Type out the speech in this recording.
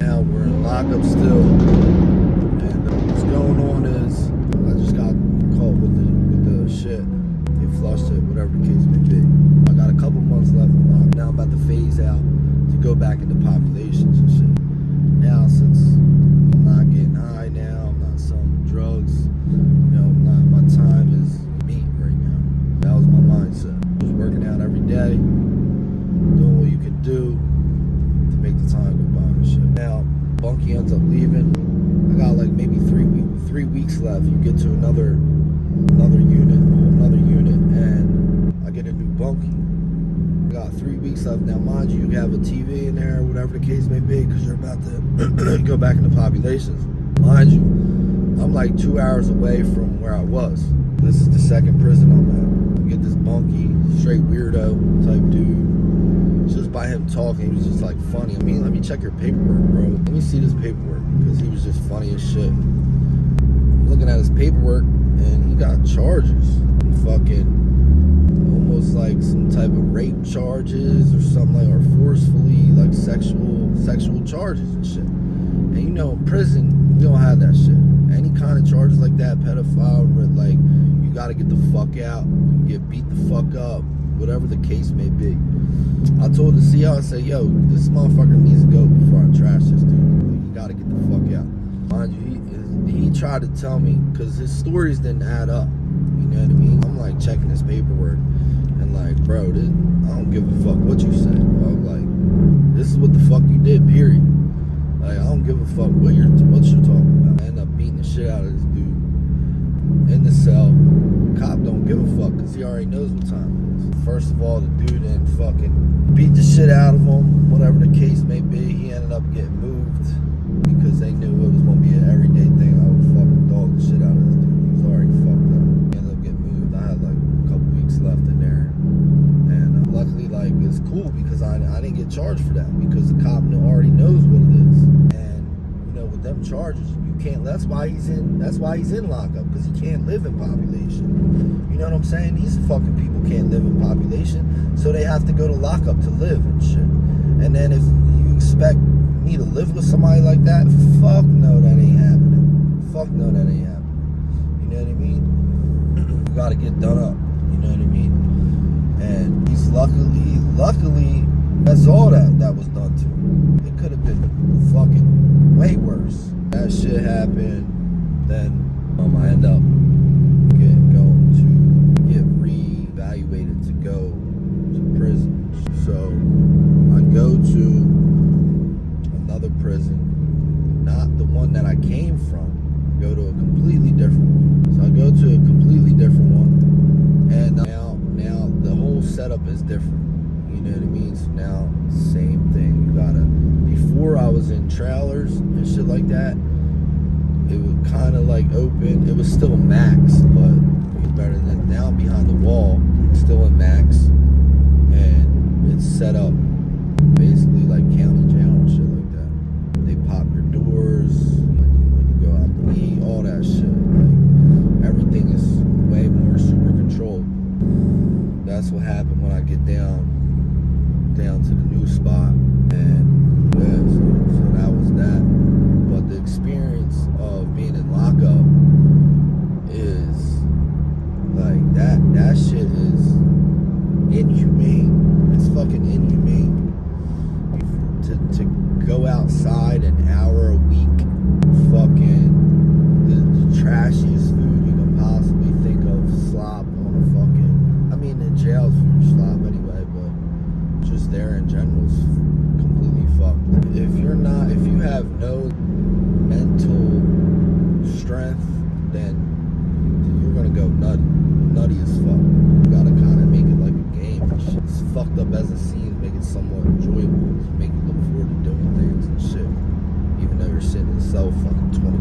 Now we're in lockup still, and what's going on is I just got caught with the shit. They flushed it, whatever the case may be. I got a couple months left in lock. Now I'm about to phase out to go back into populations and shit. Now since I'm not getting high now, I'm not selling drugs. You know, my time is meat right now. That was my mindset. Just working out every day, doing what you can do to make the time go by and shit. Now, Bunky ends up leaving. I got like maybe 3 weeks left. You get to another unit, and I get a new Bunky. I got 3 weeks left. Now, mind you, you have a TV in there, whatever the case may be, because you're about to go back into populations. Mind you, I'm like 2 hours away from where I was. This is the second prison I'm at. I get this Bunky, straight weirdo type dude. Just by him talking, he was just like funny. I mean, let me check your paperwork, bro. Let me see this paperwork, because he was just funny as shit. I'm looking at his paperwork, and he got charges. Fucking almost like some type of rape charges or something, like, or forcefully like sexual charges and shit. And you know, in prison, you don't have that shit. Any kind of charges like that, pedophile, where like you gotta get the fuck out, get beat the fuck up, whatever the case may be. I told the CO, I said, yo, this motherfucker needs to go before I trash this dude. You gotta get the fuck out. Mind you, he tried to tell me, because his stories didn't add up. You know what I mean? I'm like checking his paperwork, and like, bro, I don't give a fuck what you say, bro. Like, this is what the fuck you did, period. Like, I don't give a fuck what you're talking about. I end up beating the shit out of this dude in the cell. The cop don't give a fuck, because he already knows what time it is. First of all, the dude didn't fucking beat the shit out of him, whatever the case may be. He ended up getting moved because they knew it was going to be an everyday thing. I would fucking dog the shit out of this dude. He was already fucked up. He ended up getting moved. I had like a couple weeks left in there. And luckily, like, it's cool because I didn't get charged for that, because the cop already knows what it is. And, you know, with them charges, you can't, that's why he's in lockup, because he can't live in population. You know what I'm saying? These fucking people can't live in population, so they have to go to lockup to live and shit. And then if you expect me to live with somebody like that, fuck no, that ain't happening. Fuck no, that ain't happening. You know what I mean? You gotta get done up. You know what I mean? And he's luckily, that's all that was done to him. It could have been fucking way worse. That shit happened. Then I end up going to get re-evaluated to go to prison. So I go to another prison, not the one that I came from. Go to a completely different one. So I go to a completely different one, and now the whole setup is different. You know what I mean? So now, same thing. You gotta. Before I was in trailers and shit like that, it was kind of like open. It was still max, but it was better than now. I'm behind the wall, still in max, and it's set up basically like county jail and shit like that. They pop your doors when you go out to eat, all that shit. Like, everything is way more super controlled. That's what happened when I get down to the new spot, and yeah, so that was that. But the experience of being in lockup is like that shit is inhumane. It's fucking inhumane. To go outside an hour a week, fucking the trashiest food you can possibly think of, slop on a fucking, I mean, in jail food slop anyway, but just there in general is completely fucked. If you have no mental strength, then you're gonna go nutty as fuck. You gotta kind of make it like a game. It's fucked up as it seems, make it somewhat enjoyable, make you look forward to doing things and shit, even though you're sitting in a cell fucking 24